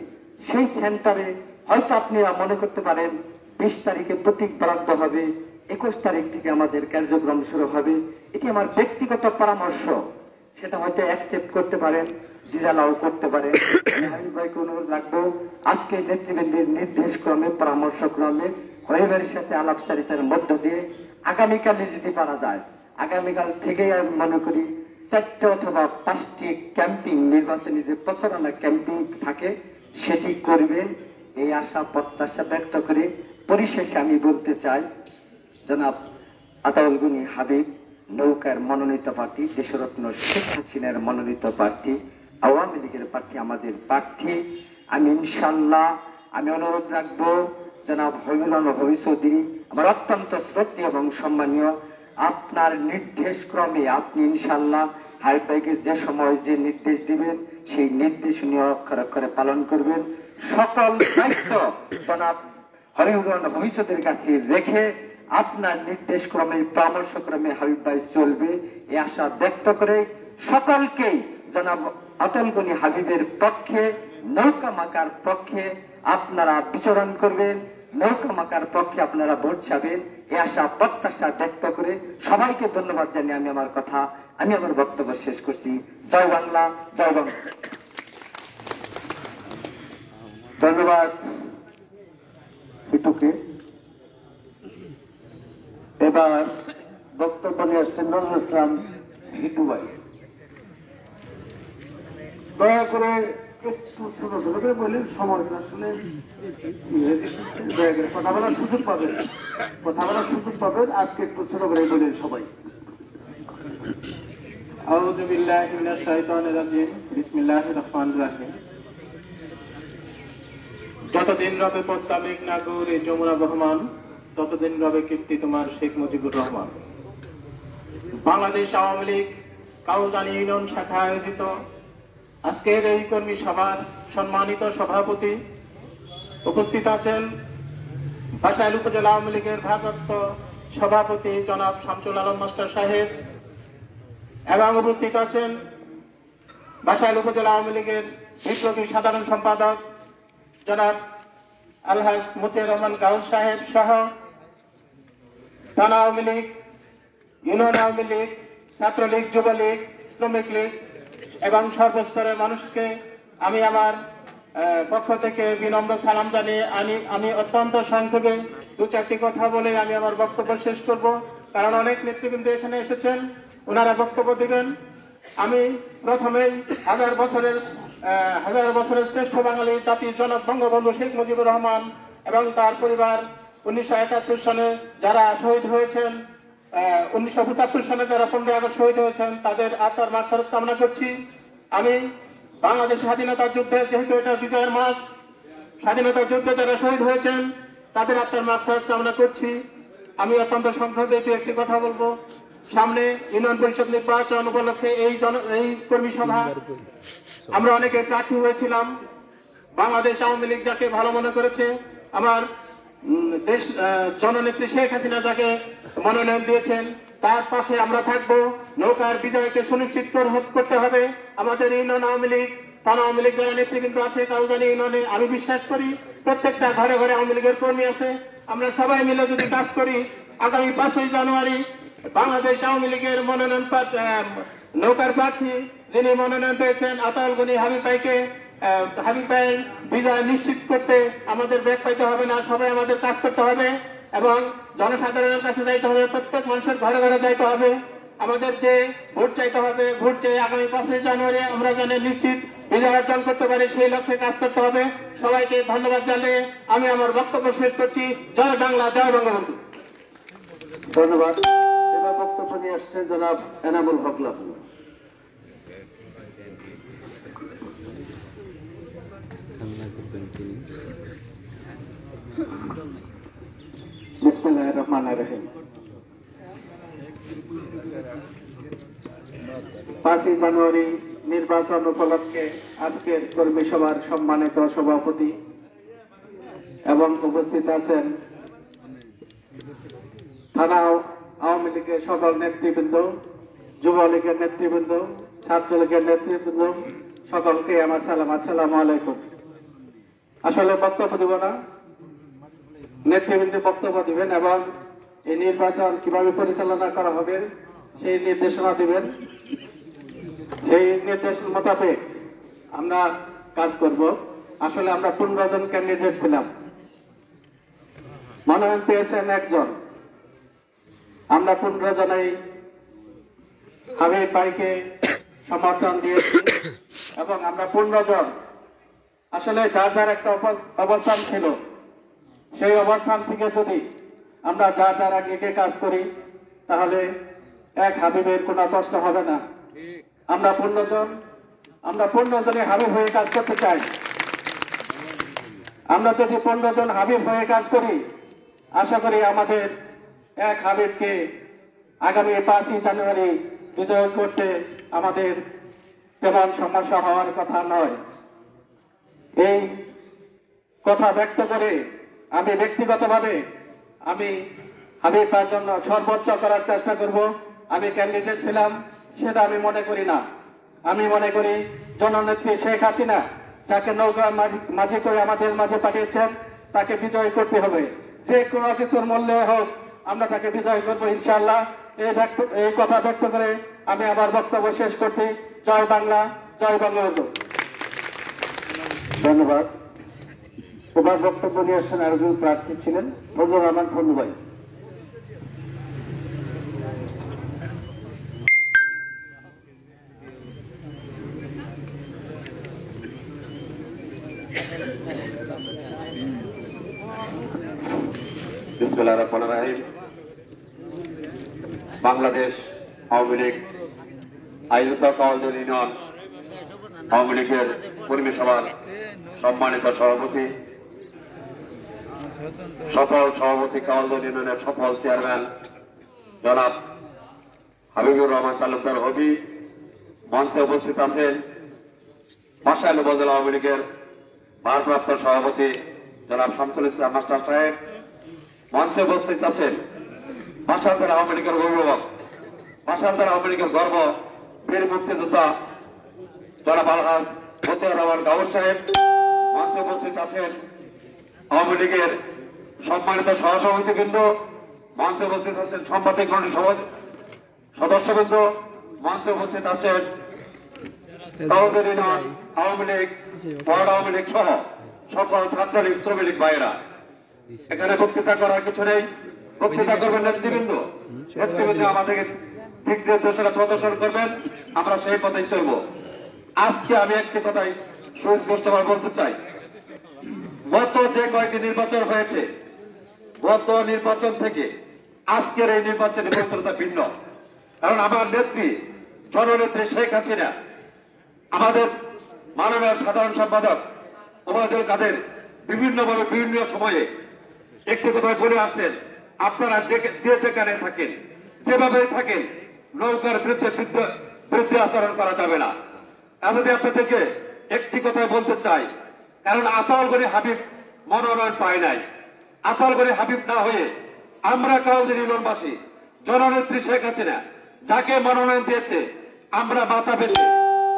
সেই সেন্টারে হয়তো আপনারা মনে করতে পারেন 20 তারিখে প্রতীক বরাদ্দ হবে, 21 তারিখ থেকে আমাদের কার্যক্রম শুরু হবে। এটি আমার ব্যক্তিগত পরামর্শ, সেটা হয়তো অ্যাকসেপ্ট করতে পারেন, ডিজালাও করতে পারেন। আমি ভাইকে অনুরোধ রাখবো আজকে নেতৃবৃন্দের নির্দেশ ক্রমে, পরামর্শ ক্রমে হরিবের সাথে আলাপচারিতার মধ্য দিয়ে আগামীকালে যদি পারা যায়, আগামীকাল থেকে আমি মনে করি 4টি অথবা 5টি ক্যাম্পিং, নির্বাচনী যে প্রচারণা ক্যাম্পিং থাকে সেটি করবেন, এই আশা প্রত্যাশা ব্যক্ত করে পরিশেষে আমি বলতে চাই, জনাব আতাউল হাবিব নৌকার মনোনীত প্রার্থী, দেশরত্ন শেখ হাসিনার মনোনীত প্রার্থী, আওয়ামী লীগের প্রার্থী, আমাদের প্রার্থী। আমি ইনশাল্লাহ আমি অনুরোধ রাখবো জনাব হবিবুর রহমান হবি চৌধুরী, আমার অত্যন্ত শ্রদ্ধেয় এবং সম্মানীয়, আপনার নির্দেশ ক্রমে আপনি ইনশাল্লাহ হাবিব ভাইকে যে সময় যে নির্দেশ দিবেন সেই নির্দেশনীয় অক্ষরে অক্ষরে পালন করবেন। সকল দায়িত্ব জনাব হবিবুর রহমান হবি চৌধুরীর কাছে রেখে আপনার নির্দেশ ক্রমে, পরামর্শ ক্রমে হাবিব ভাই চলবে, এই আশা ব্যক্ত করে সকলকেই জনাব আতলগনি হাবিবের পক্ষে, নৌকা মাকার পক্ষে আপনারা বিচরণ করবেন, নৌকা মাকার পক্ষে আপনারা ভোট চাবেন, এই আশা প্রত্যাশা ব্যক্ত করে সবাইকে ধন্যবাদ জানিয়ে আমি আমার বক্তব্য শেষ করছি। জয় বাংলা, জয় বাংলা। ধন্যবাদ বিটুকে। এবার বক্তব্য নিয়ে আসছেন নজরুল ইসলাম হিটু ভাই। দয়া করে একটু ছোট ছোট করে বললেন, সময় আসলে দয়া করে কথা বলার সুযোগ পাবেন, আজকে একটু ছোট করে বললেন সবাই। আউযু বিল্লাহি মিনাশ শাইতানির রাজিম, বিসমিল্লাহির রহমানির রহিম। যতদিন রবে পদ্মা মেঘনা গৌরী যমুনা বহমান, ততদিন রবে কীর্তি তোমার শেখ মুজিবুর রহমান। বাংলাদেশ আওয়ামী লীগ কাউজানি ইউনিয়ন শাখা আয়োজিত আজকের এই কর্মী সভার সম্মানিত সভাপতি, উপস্থিত আছেন বাসাইল উপজেলা আওয়ামী লীগের ভারপ্রাপ্ত সভাপতি জনাব শামসুল আলম মাস্টার সাহেব, এবং উপস্থিত আছেন বাসাইল উপজেলা আওয়ামী লীগের বিপ্লবী সাধারণ সম্পাদক জনাব আলহাজ মতিয়ার রহমান গাউস সাহেব সহ থানা আওয়ামী লীগ, ইউনিয়ন আওয়ামী লীগ, ছাত্রলীগ, যুবলীগ, শ্রমিক লীগ এবং সর্বস্তরের মানুষকে আমি আমার পক্ষ থেকে বিনম্র সালাম জানিয়ে আমি অত্যন্ত সংক্ষেপে 2-4টি কথা বলে আমি আমার বক্তব্য শেষ করব, কারণ অনেক নেতৃবৃন্দ এখানে এসেছেন, ওনারা বক্তব্য দিবেন। আমি প্রথমেই হাজার বছরের শ্রেষ্ঠ বাঙালি জাতির জনক বঙ্গবন্ধু শেখ মুজিবুর রহমান এবং তার পরিবার 1971 সালে যারা শহীদ হয়েছেন, 1975 সালে যারা 15 আগস্ট শহীদ হয়েছেন, তাদের আত্মার মাগফিরাত কামনা করছি। আমি বাংলাদেশ স্বাধীনতা যুদ্ধে, যেহেতু এটা বিজয়ের মাস, স্বাধীনতা যুদ্ধে যারা শহীদ হয়েছেন তাদের আত্মার মাগফিরাত কামনা করছি। আমি অত্যন্ত সংক্ষেপে একটি কথা বলবো। সামনে ইউনিয়ন পরিষদ নির্বাচন উপলক্ষে এই কর্মী সভা, আমরা অনেকে প্রার্থী হয়েছিলাম। বাংলাদেশ আওয়ামী লীগ যাকে ভালো মনে করেছে, আমার দেশ জননেত্রী শেখ হাসিনা যাকে মনোনয়ন দিয়েছেন তার পাশে আমরা থাকবো। নৌকার বিজয়কে সুনিশ্চিত করতে হবে। আমাদের ইউনিয়ন আওয়ামী লীগ, থানা আওয়ামী লীগ যারা নেতৃবৃন্দ আছে কাউজানি ইউনিয়নে, আমি বিশ্বাস করি প্রত্যেকটা ঘরে ঘরে আওয়ামী লীগের কর্মী আছে। আমরা সবাই মিলে যদি কাজ করি, আগামী 5ই জানুয়ারি বাংলাদেশ আওয়ামী লীগের মনোনয়ন নৌকার প্রার্থী যিনি মনোনয়ন পেয়েছেন আতাউল গনি হাবিব ভাইয়ের বিজয় নিশ্চিত করতে আমাদের ব্যাগ পাইতে হবে না, সবাই আমাদের কাজ করতে হবে এবং জনসাধারণের কাছে যাইতে হবে, প্রত্যেক মানুষের ঘরে ঘরে যাইতে হবে। আমাদের যে ভোট চাইতে হবে, ভোট চেয়ে আগামী 5ই জানুয়ারি আমরা যেন নিশ্চিত বিজয় অর্জন করতে পারি সেই লক্ষ্যে কাজ করতে হবে। সবাইকে ধন্যবাদ জানিয়ে আমি আমার বক্তব্য শেষ করছি। জয় বাংলা, জয় বঙ্গবন্ধু। ধন্যবাদ। এবার বক্তব্য নিয়ে আসছেন জনাব এনামুল হক লাভু। বিসমিল্লাহির রহমানির রহিম। 5ই জানুয়ারি নির্বাচন উপলক্ষে আজকের কর্মী সভার সম্মানিত সভাপতি এবং উপস্থিত আছেন থানা আওয়ামী লীগের সকল নেতৃবৃন্দ, যুবলীগের নেতৃবৃন্দ, ছাত্রলীগের নেতৃবৃন্দ, সকলকে আমার সালাম, আসসালামু আলাইকুম। আসলে বক্তব্য দিব না, নেতৃবৃন্দ বক্তব্য দিবেন এবং এই নির্বাচন কিভাবে পরিচালনা করা হবে সেই নির্দেশনা দিবেন। সেই নির্দেশ মোতাবেক আমরা কাজ করব। আসলে আমরা 15 জন ক্যান্ডিডেট ছিলাম, মনোনয়ন পেয়েছেন একজন। আমরা 15 জনেই হাবিব ভাইকে সমর্থন দিয়েছি এবং আমরা 15 জন আসলে যার যার একটা অবস্থান ছিল, সেই অবস্থান থেকে যদি আমরা যার যার আগে কাজ করি তাহলে এক হাবিবের কোনো কষ্ট হবে না। আমরা 15 জনে হাবিব হয়ে কাজ করতে চাই। আমরা যদি 15 জন হাবিব হয়ে কাজ করি, আশা করি আমাদের এক হাবিবকে আগামী 5ই জানুয়ারি বিজয় করতে আমাদের তেমন সমস্যা হওয়ার কথা নয়। এই কথা ব্যক্ত করে আমি ব্যক্তিগতভাবে আমি হাবিবের জন্য সর্বোচ্চ করার চেষ্টা করব। আমি ক্যান্ডিডেট ছিলাম সেটা আমি মনে করি না। আমি মনে করি জননেত্রী শেখ হাসিনা যাকে নৌকা মাঝি করে আমাদের মাঝে পাঠিয়েছেন তাকে বিজয় করতে হবে। যে কোনো কিছুর মূল্যে হোক আমরা তাকে বিজয় করবো ইনশাআল্লাহ। এই কথা ব্যক্ত করে আমি আমার বক্তব্য শেষ করছি। জয় বাংলা, জয় বঙ্গবন্ধু। ধন্যবাদ। এবার বক্তব্য নিয়ে আসছেন আরেকজন প্রার্থী ছিলেন ফজলুর রহমান ফন্নু ভাই। বিসমিল্লাহির রহমানির রহিম। বাংলাদেশ আওয়ামী লীগ আয়োজিত কাউজানি ইউনিয়ন আওয়ামী লীগের কর্মী সভার সম্মানিত সভাপতি, সফল সভাপতি, কাউজানি ইউনিয়নের সফল চেয়ারম্যান জনাব হাবিবুর রহমান তালুকদার হবি, মঞ্চে উপস্থিত আছেন বাসাইল উপজেলা আওয়ামী লীগের ভারপ্রাপ্ত সভাপতি জনাব শামসুল ইসলাম মাস্টার সাহেব, মঞ্চে উপস্থিত আছেন বাসাইল আওয়ামী লীগের অভিভাবক, বাসাইল আওয়ামী লীগের গর্ব, বীর মুক্তিযোদ্ধা জনাব আলহাজ মতিয়ার রহমান গাউর সাহেব, মঞ্চে উপস্থিত আছেন আওয়ামী লীগের সম্মানিত সহসভাপতিবৃন্দ, মঞ্চে উপস্থিত আছেন সাংবাদিক মণ্ডলীর সদস্যবৃন্দ, মঞ্চে উপস্থিত আছেন কাউজানি ইউনিয়ন আওয়ামী লীগ, ওয়ার্ড আওয়ামী লীগ সহ সকল ছাত্রলীগ, শ্রমিক লীগ ভাইয়েরা। এখানে বক্তৃতা করার কিছু নেই, বক্তৃতা করবেন নেতৃবৃন্দ। নেতৃবৃন্দ আমাদেরকে ঠিক নির্দেশনা প্রদর্শন করবেন, আমরা সেই পথেই চলব। আজকে আমি একটি কথাই সুস্পষ্টভাবে বলতে চাই, গত যে কয়েকটি নির্বাচন হয়েছে, গত নির্বাচন থেকে আজকের এই নির্বাচনের বৈধতা ভিন্ন। কারণ আমার নেত্রী জননেত্রী শেখ হাসিনা, আমাদের মাননীয় সাধারণ সম্পাদক ওবায়দুল কাদের বিভিন্নভাবে বিভিন্ন সময়ে একটি কথায় বলে আসছেন, আপনারা যে যেখানে থাকেন, যেভাবে থাকেন, নৌকার বিরুদ্ধে আচরণ করা যাবে না। যদি আপনাদেরকে একটি কথাই বলতে চাই, কারণ আতাউল গনি হাবিব মনোনয়ন পায় নাই। আতালগড়ে হাবিব না হয়ে আমরা কাউদের ইউনিয়নবাসী জননেত্রী শেখ হাসিনা যাকে মনোনয়ন দিয়েছে আমরা মাথা পেতে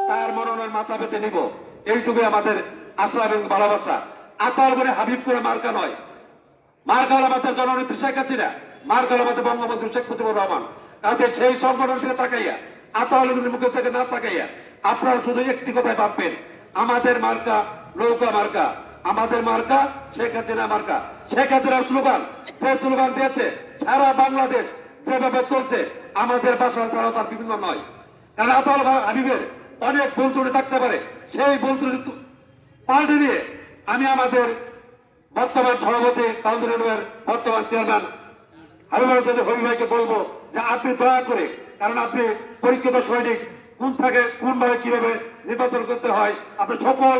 তার মনোনয়ন মাথা পেতে নিব, এইটুকুই আমাদের আশা এবং ভালোবাসা। আতালগড়ে হাবিব করে মার্কা নয়, মার্কা হল আমাদের জননেত্রী শেখ হাসিনা, মার্কা হল আমাদের বঙ্গবন্ধু শেখ মুজিবুর রহমান। কাজে সেই সংগঠন থেকে তাকাইয়া আতালগড়ের মুখের থেকে না তাকাইয়া আপনারা শুধু একটি কথায় ভাববেন, আমাদের মার্কা নৌকা মার্কা, আমাদের মার্কা শেখ হাসিনা মার্কা। শেখ হাসিনার স্লোগান যে স্লোগান দিয়েছে সারা বাংলাদেশ যেভাবে চলছে আমাদের বাসা ছাড়া তার বিভিন্ন নয়। কারণ আতাল হাবিবের অনেক ভুল ত্রুটি থাকতে পারে, সেই ভুল ত্রুটি পাল্টে নিয়ে আমি আমাদের বর্তমান সভাপতি কাউন্সিলরের বর্তমান চেয়ারম্যান হাবিবুর রহমান ভাইকে বলবো যে আপনি দয়া করে, কারণ আপনি পরীক্ষিত সৈনিক, কোন থাকে কোনভাবে কিভাবে নির্বাচন করতে হয় আপনি সকল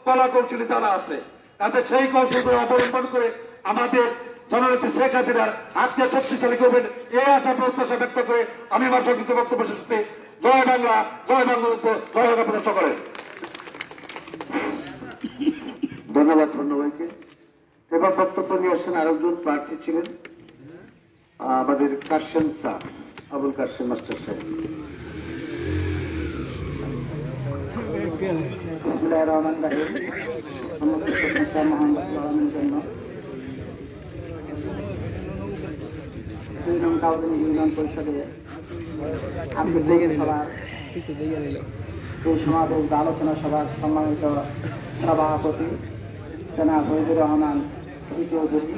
কলা কৌশলী জানা আছে। তাতে সেই কৌশলগুলো অবলম্বন করে আমাদের জননেত্রী শেখ হাসিনার হাতকে শক্তিশালী করবেন এই আশা প্রত্যাশা ব্যক্ত করে আমি আমার সংক্ষিপ্ত বক্তব্য শেষ করছি। জয় বাংলা, জয় বঙ্গবন্ধু, জয় আপনাদের সকলের। ধন্যবাদ ধন্য ভাইকে। এবার বক্তব্য নিয়ে আসছেন আরেকজন প্রার্থী ছিলেন আমাদের কাশেম স্যার, আবুল কাশেম মাস্টার সাহেব। বিসমিল্লাহির রহমানির রহিম। সমস্ত প্রশংসা মহান আল্লাহর জন্য। 2 নং কাউন্সিল ইউনিয়ন পরিষদে সভার এই সমাবেশ বা আলোচনা সভার সম্মানিত সভাপতি জনাব ওহিদুর রহমান চৌধুরী,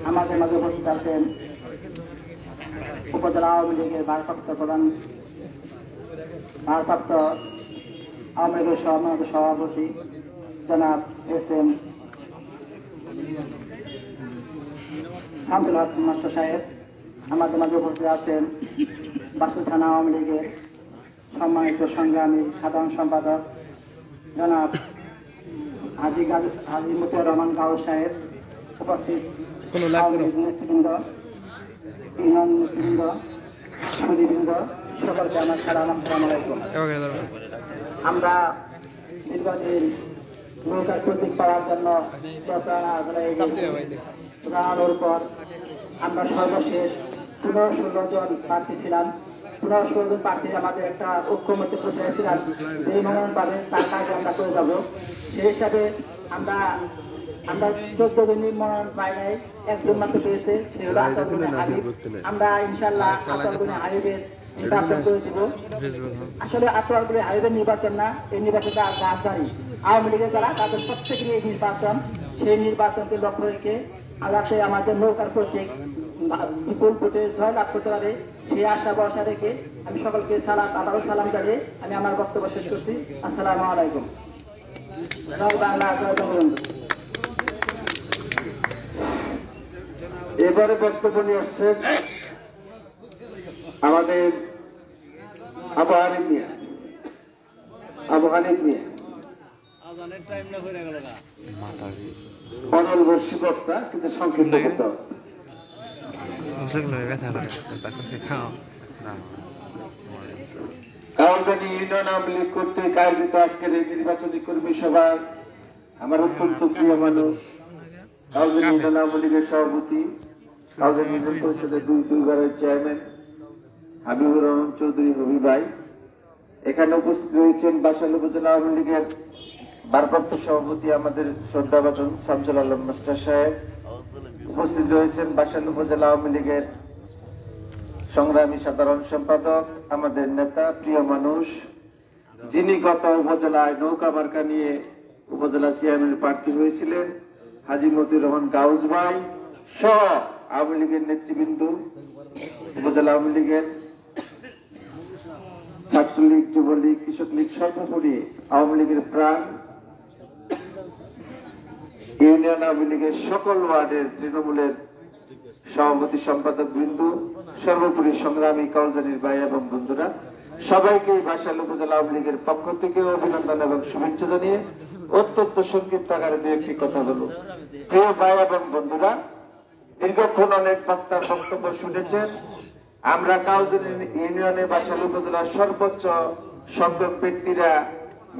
আমাদের মাঝে উপস্থিত আছেন উপজেলা আওয়ামী লীগের ভারপ্রাপ্ত আওয়ামী লীগের সম্মানিত সভাপতি জনাব SM শামসুল হক মাস্টার সাহেব, আমাদের মাঝে উপস্থিত আছেন বাসুল থানা আওয়ামী লীগের সম্মানিত সংগ্রামী সাধারণ সম্পাদক জনাব হাজী মতিয়ার রহমান গাউস সাহেব, উপস্থিত নেতৃবৃন্দ, ইউনিয়ন নেতৃবৃন্দ, সুদীবৃন্দ, সকলকে আমার সালাম, আসসালামু আলাইকুম। আমরা দীর্ঘদিন নৌকার প্রতীক পাওয়ার জন্য জানানোর পর আমরা সর্বশেষ 15-16 জন প্রার্থী ছিলাম। 15-16 জন প্রার্থী আমাদের একটা ঐক্যমত্যে প্রচারে ছিলাম, যে মনোনয়ন পাবে তার কাজ আমরা করে যাবো। সেই হিসাবে আমরা 14 জনের মনোনয়ন পাই নাই, একজন মাত্র পেয়েছে, সে হলো আতাউল হাবিব। আমরা ইনশাল্লাহ আতাউল হাবিবের নির্বাচন করে দিব। আসলে আতাউল হাবিবের নির্বাচন না, এই নির্বাচনটা রাজধানী আওয়ামী লীগের যারা তাদের প্রত্যেকের এই নির্বাচন, সেই নির্বাচনকে লক্ষ্য রেখে যাতে আমাদের নৌকার প্রতীক বিপুল ভোটে জয় লাভ করতে পারে সেই আশা ভরসা রেখে আমি সকলকে আবারও সালাম জানিয়ে আমি আমার বক্তব্য শেষ করছি। আসসালামু আলাইকুম। জয় বাংলা, জয় বঙ্গবন্ধু। এবারে বক্তব্য নিয়ে আসছেন আমাদের আবু হানিফ মিয়া, অনল বর্ষী বক্তা, কিন্তু সংক্ষিপ্ত করতে হবে। কাউন্সিল ইউনিয়ন আওয়ামী লীগ কর্তৃক আয়োজিত আজকের এই নির্বাচনী কর্মী সভায় আমার অত্যন্ত প্রিয় মানুষ, কাউন্সিল ইউনিয়ন আওয়ামী লীগের সভাপতি, কাউন্সিল ইউনিয়ন পরিষদের 2বারের চেয়ারম্যান হাবিবুর রহমান চৌধুরী হবি ভাই, এখানে উপস্থিত রয়েছেন বাসাইল উপজেলা আওয়ামী লীগের ভারপ্রাপ্ত সভাপতি আমাদের শ্রদ্ধাভাজন শামসুল আলম মাস্টার সাহেব, উপস্থিত রয়েছেন বাসাইল উপজেলা আওয়ামী লীগের সংগ্রামী সাধারণ সম্পাদক, আমাদের নেতা, প্রিয় মানুষ, যিনি গত উপজেলায় নৌকা মার্কা নিয়ে উপজেলা চেয়ারম্যান প্রার্থী হয়েছিলেন, হাজী মতিউর রহমান গাউস ভাই সহ আওয়ামী লীগের নেতৃবৃন্দ, উপজেলা আওয়ামী লীগের ছাত্রলীগ, যুবলীগ, কৃষক লীগ, সর্বোপরি আওয়ামী লীগের প্রাণ, ইউনিয়ন আওয়ামী লীগের সকল ওয়ার্ডের তৃণমূলের সভাপতি সম্পাদক বৃন্দ, সর্বোপরি সংগ্রামী কাউজানির ভাই এবং বন্ধুরা, সবাইকে বাসাইল উপজেলা আওয়ামী লীগের পক্ষ থেকে অভিনন্দন এবং শুভেচ্ছা জানিয়ে অত্যন্ত সংক্ষিপ্ত আকারে দু একটি কথা বলব। প্রিয় ভাই এবং বন্ধুরা, দীর্ঘক্ষণ অনেক বক্তার বক্তব্য শুনেছেন। আমরা কাউজানি ইউনিয়নে বাসাইল উপজেলার সর্বোচ্চ সংখ্যক ব্যক্তিরা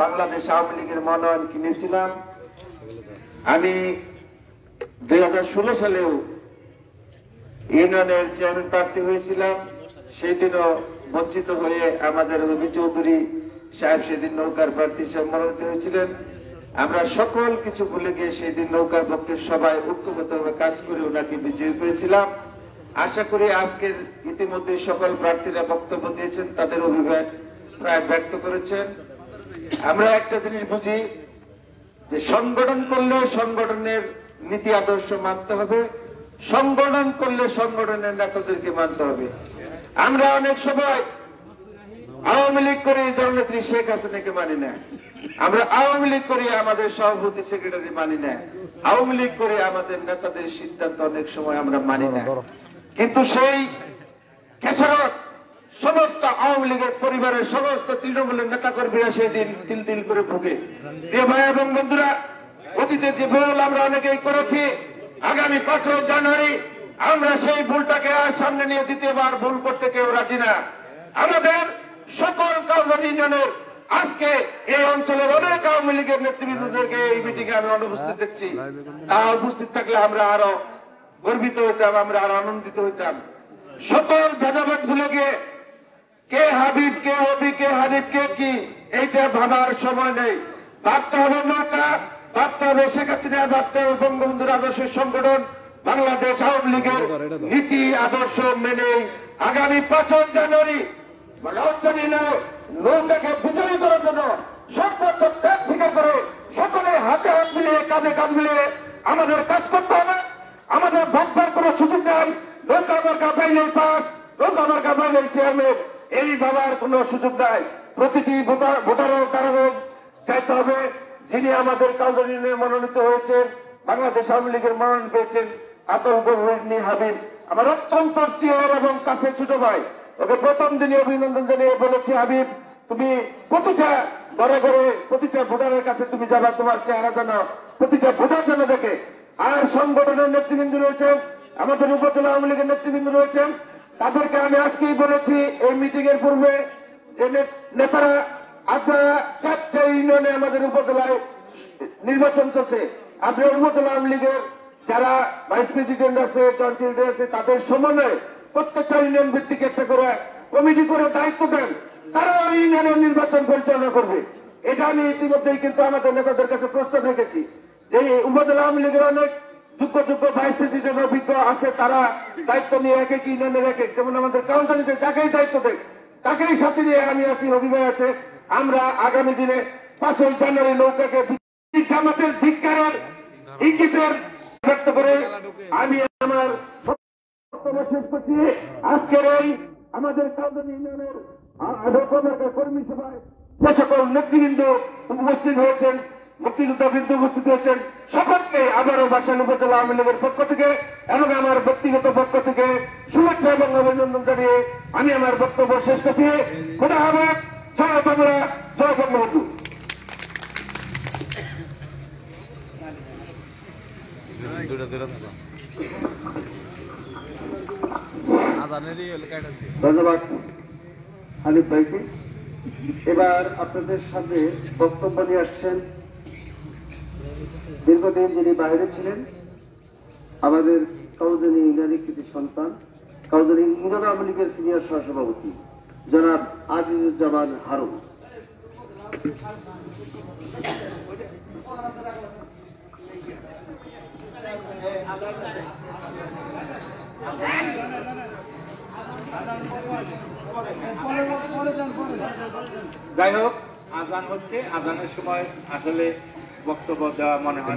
বাংলাদেশ আওয়ামী লীগের মনোনয়ন কিনেছিলাম। আমি 2016 সালেও ইউনিয়নের চেয়ারম্যান প্রার্থী হয়েছিলাম, সেই দিনও বঞ্চিত হয়ে আমাদের রবি চৌধুরী সাহেব সেদিন নৌকার প্রার্থী হিসেবে মনোনীত হয়েছিলেন। আমরা সকল কিছু ভুলে গিয়ে সেই দিন নৌকার পক্ষে সবাই ঐক্যবদ্ধভাবে কাজ করে ওনাকে বিজয়ী করেছিলাম। আশা করি আজকের ইতিমধ্যে সকল প্রার্থীরা বক্তব্য দিয়েছেন, তাদের অভিপ্রায় প্রায় ব্যক্ত করেছেন। আমরা একটা জিনিস বুঝি যে সংগঠন করলে সংগঠনের নীতি আদর্শ মানতে হবে, সংগঠন করলে সংগঠনের নেতাদেরকে মানতে হবে। আমরা অনেক সময় আওয়ামী লীগ করে জননেত্রী শেখ হাসিনাকে মানি না, আমরা আওয়ামী লীগ করি আমাদের সভাপতি সেক্রেটারি মানি না, আওয়ামী লীগ করে আমাদের নেতাদের সিদ্ধান্ত অনেক সময় আমরা মানি না। কিন্তু সেই খেসারত সমস্ত আওয়ামী লীগের পরিবারের সমস্ত তৃণমূলের নেতাকর্মীরা সেই দিন তিল তিল করে ভুগে। প্রিয় ভাই এবং বন্ধুরা, অতীতে যে ভুল আমরা অনেকেই করেছি, আগামী 5 জানুয়ারি আমরা সেই ভুলটাকে আর সামনে নিয়ে দ্বিতীয়বার ভুল করতে কেউ রাজি না। আমাদের সকল কাউজানি ইউনিয়নের আজকে এই অঞ্চলের অনেক আওয়ামী লীগের নেতৃবৃন্দদেরকে এই মিটিং এ আমি অনুপস্থিত দেখছি। তা উপস্থিত থাকলে আমরা আরো গর্বিত হইতাম, আমরা আরো আনন্দিত হইতাম। সকল ভেদাভেদ ভুলে গিয়ে কে হাবিব, কে হবি, কে হানিফ, কে কি, এইটা ভাবার সময় নেই। ভাবতে হবে নৌকা, ভাবতে হবে শেখ হাসিনা, ভাবতে হবে বঙ্গবন্ধুর আদর্শের সংগঠন বাংলাদেশ আওয়ামী লীগের নীতি আদর্শ মেনে আগামী 5 জানুয়ারি রাজধানী নৌকাকে বিজয়ী করার জন্য সর্বোচ্চ ত্যাগ স্বীকার করে সকলে হাতে হাত মিলিয়ে কাঁধে কাঁধ মিলিয়ে আমাদের কাজ করতে হবে। আমাদের ভাববার কোন সুযোগ নেই। নৌকা মার্কা বাইলের পাস, নৌকা মার্কা বাইলের চেয়ারম্যান, এই ভাবার কোন সুযোগ নাই। প্রতিটি ভোটারের কারণে চাইতে হবে যিনি আমাদের কাউজানি ইউনিয়নে মনোনীত হয়েছেন, বাংলাদেশ আওয়ামী লীগের মনোনয়ন পেয়েছেন আতল গনি হাবিব, আমার অত্যন্ত স্নেহের এবং কাছের ছোট ভাই। ওকে প্রথম দিনে অভিনন্দন জানিয়ে বলেছি, হাবিব তুমি প্রতিটা ঘরে ঘরে প্রতিটা ভোটারের কাছে তুমি যাবা, তোমার চেহারা জানো প্রতিটা ভোটার যেন দেখে। আর সংগঠনের নেতৃবৃন্দ রয়েছেন, আমাদের উপজেলা আওয়ামী লীগের নেতৃবৃন্দ রয়েছেন, তাদেরকে আমি আজকেই বলেছি এই মিটিং এর পূর্বে যে নেতারা আপনারা 4টে ইউনিয়নে আমাদের উপজেলায় নির্বাচন চলছে, আপনার উপজেলা আওয়ামী লীগের যারা ভাইস প্রেসিডেন্ট আছে, জয়েন্ট সেক্রেটারি আছে, তাদের সমন্বয়ে প্রত্যেকটা ইউনিয়ন ভিত্তিক একটা করে কমিটি করে দায়িত্ব দেন, তারা ওই ইউনিয়নের নির্বাচন পরিচালনা করবে। এটা আমি ইতিমধ্যেই কিন্তু আমাদের নেতাদের কাছে প্রস্তাব রেখেছি যে উপজেলা আওয়ামী লীগের অনেক যোগ্য ভাইস প্রেসিডেন্ট অভিজ্ঞ আছে, তারা দায়িত্ব নিয়ে এক এক ইউনিয়নের এক এক, যেমন আমাদের কাউন্সিলে যাকেই দায়িত্ব দেয় তাকেই সাথে নিয়ে আমি আছি, অভিনয় আছে। আমরা আগামী দিনে 5 জানুয়ারি নৌকাকে জামাতের ধিক্কারের ইঙ্গিতের ব্যক্ত করে আমি আমার বক্তব্য শেষ করছি। আজকের এই আমাদের কাউজানি ইউনিয়নের কর্মী সভায় যে সকল নেতৃবৃন্দ উপস্থিত হয়েছেন, মুক্তিযোদ্ধাবৃন্দ উপস্থিত হয়েছেন, সকলকে আবারও বাসাইল উপজেলা আওয়ামী লীগের পক্ষ থেকে এবং আমার ব্যক্তিগত পক্ষ থেকে শুভেচ্ছা এবং অভিনন্দন জানিয়ে আমি আমার বক্তব্য শেষ করছি। খোদা হাফেজ, জয় বাংলা, জয় বঙ্গবন্ধু। ধন্যবাদ হানিফ ভাইকে। এবার আপনাদের সামনে বক্তব্য নিয়ে আসছেন দীর্ঘদিন যিনি বাইরে ছিলেন, আমাদের কাউজানি ইউনিয়নের কৃতি সন্তান, কাউজানি ইউনিয়ন আওয়ামী লীগের সিনিয়র সহসভাপতি জনাব আজিজুজ্জামান হারুন। যাই হোক, আজান হচ্ছে, আজানের সময় আসলে বক্তব্য দেওয়া মনে হয়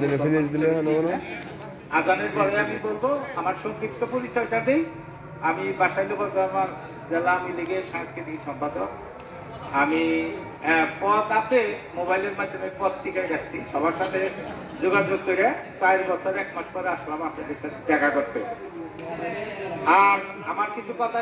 আজানের পরে আমি বলবো আমার সংক্ষিপ্ত পরিচয়টা দিই। আমি বাসাইল উপজেলা জেলা আওয়ামী লীগের সাংস্কৃতিক সম্পাদক। আমি পদ আছে, মোবাইলের মাধ্যমে পত্রিকায় যাচ্ছি, সবার সাথে যোগাযোগ করে 4 বছর 1 মাস পরে আসলাম আপনাদের সাথে দেখা করতে। আর আমার কিছু কথা